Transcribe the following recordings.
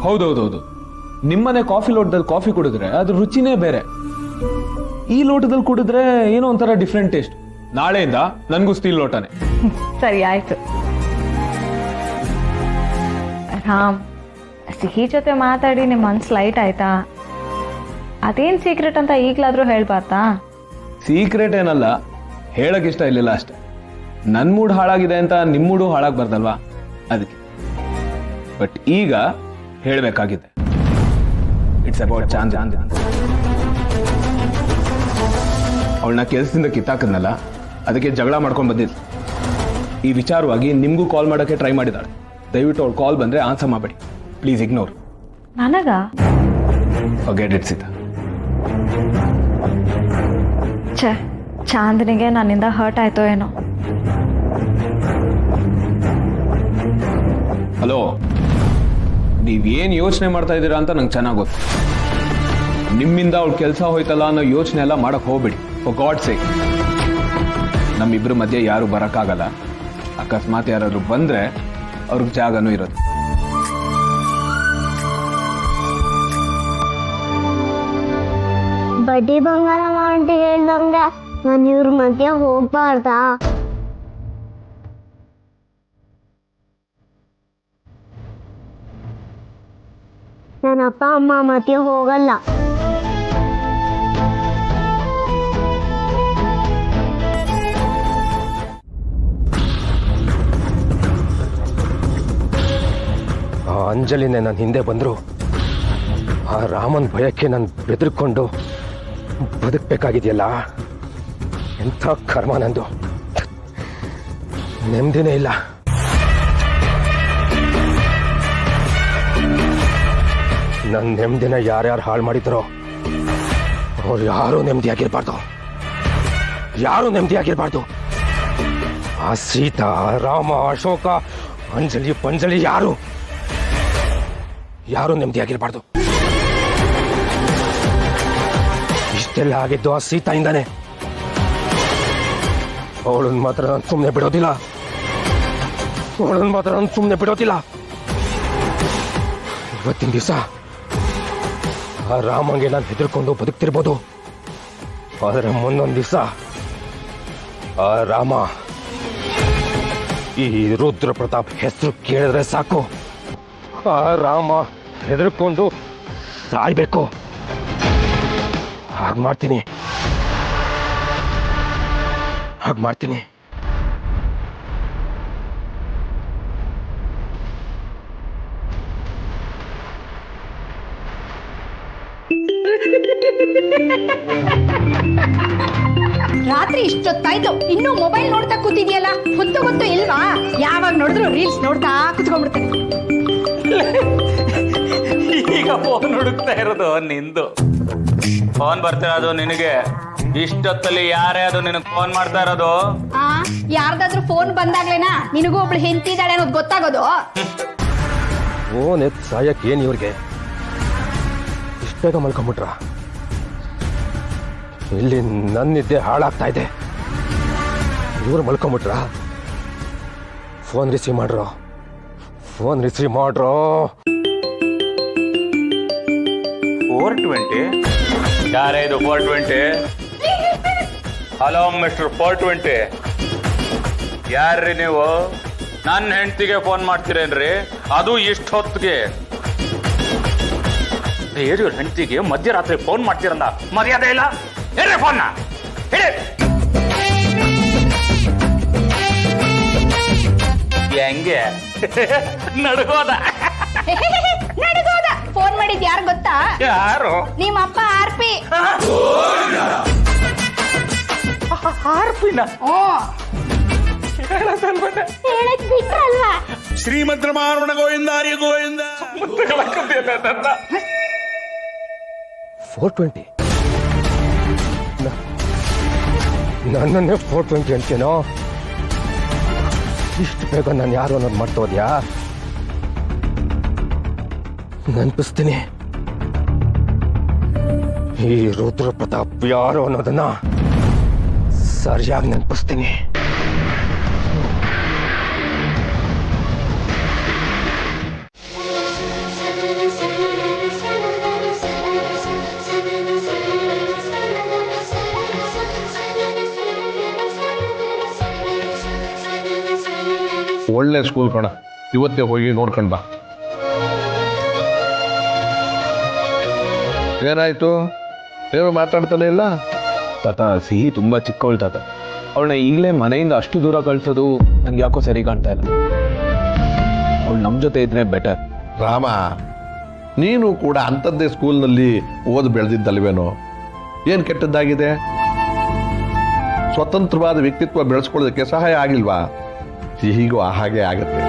ಹೌದೌದೌದು, ನಿಮ್ಮನೆ ಕಾಫಿ ಲೋಟದಲ್ಲಿ ಕಾಫಿ ಕುಡಿದ್ರೆ ಅದ್ರ ರುಚಿನೇ ಬೇರೆ. ಈ ಲೋಟದಲ್ಲಿ ಕುಡಿದ್ರೆ ಏನೋ ಒಂಥರ ಡಿಫ್ರೆಂಟ್ ಟೇಸ್ಟ್. ನಾಳೆಯಿಂದ ನನ್ಗೂ ಸ್ಟೀಲ್ ಲೋಟನೇ. ಸರಿ ಆಯ್ತು. ರಾಮ್, ಸಿಹಿ ಜೊತೆ ಮಾತಾಡಿ ನಿಮ್ಮ ಮನ್ಸು ಲೈಟ್ ಆಯ್ತಾ? ಅದೇನ್ ಸೀಕ್ರೆಟ್ ಅಂತ ಈಗ್ಲಾದ್ರೂ ಹೇಳ್ಬಾರ್ದಾ? ಸೀಕ್ರೆಟ್ ಏನಲ್ಲ, ಹೇಳಕ್ ಇಷ್ಟ ಇರ್ಲಿಲ್ಲ ಅಷ್ಟೇ. ನನ್ ಮೂಡ್ ಹಾಳಾಗಿದೆ ಅಂತ ನಿಮ್ ಮೂಡು ಹಾಳಾಗ್ಬಾರ್ದಲ್ವಾ, ಅದಕ್ಕೆ. ಬಟ್ ಈಗ ಹೇಳ್ಬೇಕಾಗಿದೆ. It's about Chand. ಅವಳನ್ನ ಕೆಲಸದಿಂದ ಕಿತ್ತಾಕದ್ನಲ್ಲ, ಅದಕ್ಕೆ ಜಗಳ ಮಾಡ್ಕೊಂಡ್ ಬಂದಿದ್ಲು. ಈ ವಿಚಾರವಾಗಿ ನಿಮ್ಗೂ ಕಾಲ್ ಮಾಡೋಕ್ಕೆ ಟ್ರೈ ಮಾಡಿದಾಳೆ. ದಯವಿಟ್ಟು ಅವಳು ಕಾಲ್ ಬಂದ್ರೆ ಆನ್ಸರ್ ಮಾಡಬೇಡಿ ಪ್ಲೀಸ್. ಇಗ್ನೋರ್. ನನಗ ಫರ್ಗೆಟ್ ಇಟ್ ಸೀತಾ. ಛೇ, ಚಾಂದನಿಗೆ ನನ್ನಿಂದ ಹರ್ಟ್ ಆಯ್ತೋ ಏನೋ. ಹಲೋ, ನೀವೇನ್ ಯೋಚನೆ ಮಾಡ್ತಾ ಇದ್ದೀರಾ ಅಂತ ನಂಗೆ ಚೆನ್ನಾಗಿ ಗೊತ್ತು. ನಿಮ್ಮಿಂದ ಅವಳು ಕೆಲಸ ಹೋಯ್ತಲ್ಲ ಅನ್ನೋ ಯೋಚನೆ ಎಲ್ಲ ಮಾಡಕ್ ಹೋಗ್ಬೇಡಿ. For god sake. ನಮ್ಮಿಬ್ರ ಮಧ್ಯೆ ಯಾರು ಬರಕ್ಕಾಗಲ್ಲ. ಅಕಸ್ಮಾತ್ ಯಾರಾದ್ರೂ ಬಂದ್ರೆ ಅವ್ರಿಗೆ ಜಾಗನೂ ಇರೋದು. ಬಡ್ಡಿ ಬಂಗಾರ ಮಾಡಿ ಹೇಳ್ದಂಗ ನಾನು ಇವ್ರ ಮಧ್ಯೆ ಹೋಗ್ಬಾರ್ದಾ? ನನ್ನ ಅಪ್ಪ ಅಮ್ಮ ಮಧ್ಯೆ ಹೋಗಲ್ಲ. ಆ ಅಂಜಲಿನೇ ನನ್ನ ಹಿಂದೆ ಬಂದ್ರು, ಆ ರಾಮನ್ ಭಯಕ್ಕೆ ನಾನು ಬೆದರ್ಕೊಂಡು ಬದುಕಬೇಕಾಗಿದೆಯಲ್ಲ. ಎಂಥ ಕರ್ಮ ನಂದು. ನೆಮ್ಮದಿನೇ ಇಲ್ಲ. ನನ್ನ ನೆಮ್ಮದಿನ ಯಾರ್ಯಾರು ಹಾಳು ಮಾಡಿದ್ರೋ ಅವ್ರು ಯಾರೂ ನೆಮ್ಮದಿಯಾಗಿರ್ಬಾರ್ದು. ಯಾರೂ ನೆಮ್ಮದಿಯಾಗಿರ್ಬಾರ್ದು. ಆ ಸೀತಾ, ರಾಮ, ಅಶೋಕ, ಅಂಜಲಿ ಪಂಜಲಿ ಯಾರು ನೆಮ್ಮದಿಯಾಗಿರ್ಬಾರ್ದು. ಇಷ್ಟೆಲ್ಲ ಆಗಿದ್ದು ಆ ಸೀತಾಯಿಂದಾನೆ. ಅವಳನ್ನ ಮಾತ್ರ ನಾನು ಸುಮ್ಮನೆ ಬಿಡೋದಿಲ್ಲ. ಇವತ್ತಿನ ದಿವಸ ಆ ರಾಮಂಗೆ ನಾನು ಹೆದರ್ಕೊಂಡು ಬದುಕ್ತಿರ್ಬೋದು, ಆದರೆ ಮುಂದೊಂದು ದಿವಸ ಆ ರಾಮ ಈ ರುದ್ರ ಪ್ರತಾಪ್ ಹೆಸರು ಕೇಳಿದ್ರೆ ಸಾಕು, ಆ ರಾಮ ಹೆದರ್ಕೊಂಡು ಸಾಯ್ಬೇಕು. ಹಾಗೆ ಮಾಡ್ತೀನಿ. ರಾತ್ರಿ ಇಷ್ಟೊತ್ತಾಯ್ತು ಇನ್ನೂ ಮೊಬೈಲ್ ನೋಡ್ತಾ ಕೂತಿದ್ಯಲ್ಲ? ಹೊತ್ತು ಇಲ್ವಾ? ಯಾವಾಗ ನೋಡಿದ್ರು ರೀಲ್ಸ್ ನೋಡ್ತಾ ಕುತ್ಕೊಂಡ್ಬಿಡ್ತೇನೆ. ಈಗ ಫೋನ್ ಹುಡುಕ್ತಾ ಇರೋದು ನಿಂದು. ಫೋನ್ ಬರ್ತಿರೋದು ನಿನಗೆ. ಇಷ್ಟೊತ್ತಲ್ಲಿ ಯಾರೇ ಅದು ನಿನಗೆ ಫೋನ್ ಮಾಡ್ತಾ ಇರೋದು? ಯಾರ್ದಾದ್ರೂ ಫೋನ್ ಬಂದಾಗ್ಲೇನಾ ನಿನಗೂ ಒಬ್ಳು ಹೆಂಡ್ತಿದ್ದಾಳೆ ಅನ್ನೋದು ಗೊತ್ತಾಗೋದು? ಫೋನ್ ಎತ್ ಸಾಯಕ್ ಏನ್ ಇವ್ರಿಗೆ? ಇಷ್ಟ ಬೇಗ ಮಲ್ಕೊಂಬಿಟ್ರ? ಇಲ್ಲಿ ನನ್ನಿದ್ದೆ ಹಾಳಾಗ್ತಾ ಇದೆ, ಇವ್ರು ಮಲ್ಕೊಂಬಿಟ್ರ? Phone receive ಮಾಡ್ರೋ. $420? ಯಾರೇ ಇದು 420? ಹಲೋ ಮಿಸ್ಟರ್ 420, ಯಾರ್ರಿ ನೀವು? ನನ್ನ ಹೆಂಡತಿಗೆ ಫೋನ್ ಮಾಡ್ತೀರೇನ್ರಿ? ಅದು ಇಷ್ಟ ಹೊತ್ತಿಗೆ? ಬೇರೆಯವ್ರ ಹೆಂಡತಿಗೆ ಮಧ್ಯರಾತ್ರಿ ಫೋನ್ ಮಾಡ್ತೀರಲ್ಲ, ಮರ್ಯಾದೆ ಇಲ್ಲ? ಹೇಳಿ ಫೋನ್ನ ಹೇಳಿ. ಹೆಂಗೆ ನಡ್ಗೋದ ಫೋನ್ ಮಾಡಿದ್ ಯಾರು ಗೊತ್ತಾ? ಯಾರು? ನಿಮ್ಮ ಅಪ್ಪ ಆರ್ಪಿ. ಆರ್ಪಿನ ಶ್ರೀಮಂತರ ಮಾರಣ ಗೋವಿಂದ ಹರಿ ಗೋವಿಂದ. 420? ನನ್ನನ್ನೇ 420 ಅಂತೇನೋ? ಇಷ್ಟು ಬೇಗ ನಾನು ಯಾರು ಅನ್ನೋದು ಮಾಡ್ತೋದ್ಯಾ? ನೆನಪಿಸ್ತೀನಿ, ಈ ರುದ್ರ ಪ್ರತಾಪ್ ಯಾರು ಅನ್ನೋದನ್ನ ಸರಿಯಾಗಿ ನೆನಪಿಸ್ತೀನಿ. ಒಳ್ಳೆ ಸ್ಕೂಲ್ ಕಣ, ಇವತ್ತೇ ಹೋಗಿ ನೋಡ್ಕೊಂಡು ಬಾ. ಏನಾಯ್ತು, ಏನು ಮಾತಾಡ್ತಾನೆ ಇಲ್ಲ? ತಾತ, ಸಿಹಿ ತುಂಬಾ ಚಿಕ್ಕವಳು ತಾತ. ಅವಳನ್ನ ಈಗಲೇ ಮನೆಯಿಂದ ಅಷ್ಟು ದೂರ ಕಳ್ಸೋದು ನಂಗೆ ಯಾಕೋ ಸರಿ ಕಾಣ್ತಾ ಇಲ್ಲ. ಅವಳು ನಮ್ಮ ಜೊತೆ ಇದ್ರೆ ಬೆಟರ್. ರಾಮ, ನೀನು ಕೂಡ ಅಂಥದ್ದೇ ಸ್ಕೂಲ್ನಲ್ಲಿ ಓದಿ ಬೆಳೆದಿದ್ದಲ್ವೇನೋ? ಏನು ಕೆಟ್ಟದ್ದಾಗಿದೆ? ಸ್ವತಂತ್ರವಾದ ವ್ಯಕ್ತಿತ್ವ ಬೆಳೆಸ್ಕೊಳ್ಳೋದಕ್ಕೆ ಸಹಾಯ ಆಗಿಲ್ವಾ? ಸಿಹಿಗೂ ಹಾಗೆ ಆಗತ್ತೆ.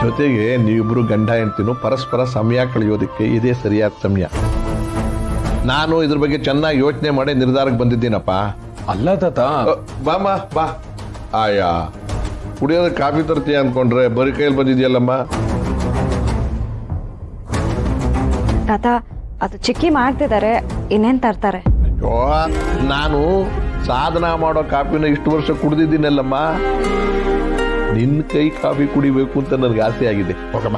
ಜೊತೆಗೆ ನೀವಿಬ್ರು ಗಂಡ ಹೆಂಡ್ತಿನೂ ಪರಸ್ಪರ ಸಮಯ ಕಳೆಯೋದಕ್ಕೆ ಇದೇ ಸರಿಯಾದ ಸಮಯ. ನಾನು ಇದ್ರ ಬಗ್ಗೆ ಚೆನ್ನಾಗಿ ಯೋಚನೆ ಮಾಡಿ ನಿರ್ಧಾರಕ್ಕೆ ಬಂದಿದ್ದೀನಪ್ಪ. ಅಲ್ಲ ತಾತ, ಬಾಮ್ಮ ಬಾ. ಆಯಾ, ಕುಡಿಯೋದಕ್ಕೆ ಕಾಫಿ ತರ್ತೀಯ ಅನ್ಕೊಂಡ್ರೆ ಬರೀ ಕೈಯಲ್ಲಿ ಬಂದಿದ್ಯಲ್ಲಮ್ಮ. ತಾತ, ಅದು ಚಿಕ್ಕಿ ಮಾಡ್ತಿದ್ದಾರೆ, ಇನ್ನೇನ್ ತರ್ತಾರೆ? ಅಯ್ಯೋ, ನಾನು ಸಾಧನ ಮಾಡೋ ಕಾಫಿನ ಇಷ್ಟು ವರ್ಷ ಕುಡ್ದಿದ್ದೀನಲ್ಲಮ್ಮ. ನಿನ್ನ ಕೈ ಕಾಫಿ ಕುಡಿಬೇಕು ಅಂತ ನನಗೆ ಆಸೆ ಆಗಿದೆ. ಹೋಗಮ್ಮ,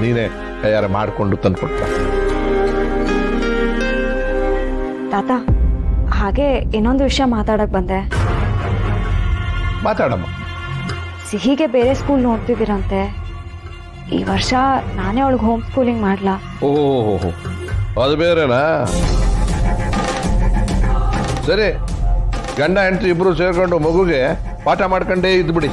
ನೀನೇ ಕೈಯಾರ ಮಾಡಿಕೊಂಡು ತಂದ್ಕೊಟ್ಟ. ತಾತ, ಹಾಗೆ ಇನ್ನೊಂದು ವಿಷಯ ಮಾತಾಡಕ್ ಬಂದೆ. ಮಾತಾಡಮ್ಮ. ಸಿಹಿಗೆ ಬೇರೆ ಸ್ಕೂಲ್ ನೋಡ್ತಿದ್ದೀರಂತೆ. ಈ ವರ್ಷ ನಾನೇ ಅವಳಿಗೆ ಹೋಮ್ ಸ್ಕೂಲಿಂಗ್ ಮಾಡ್ಲಾ? ಓಹೋ, ಅದು ಬೇರೆನಾ? ಸರಿ, ಗಂಡ ಹೆಂಡತಿ ಇಬ್ರು ಸೇರ್ಕೊಂಡು ಮಗುಗೆ ಪಾಠ ಮಾಡ್ಕೊಂಡೇ ಇದ್ಬಿಡಿ.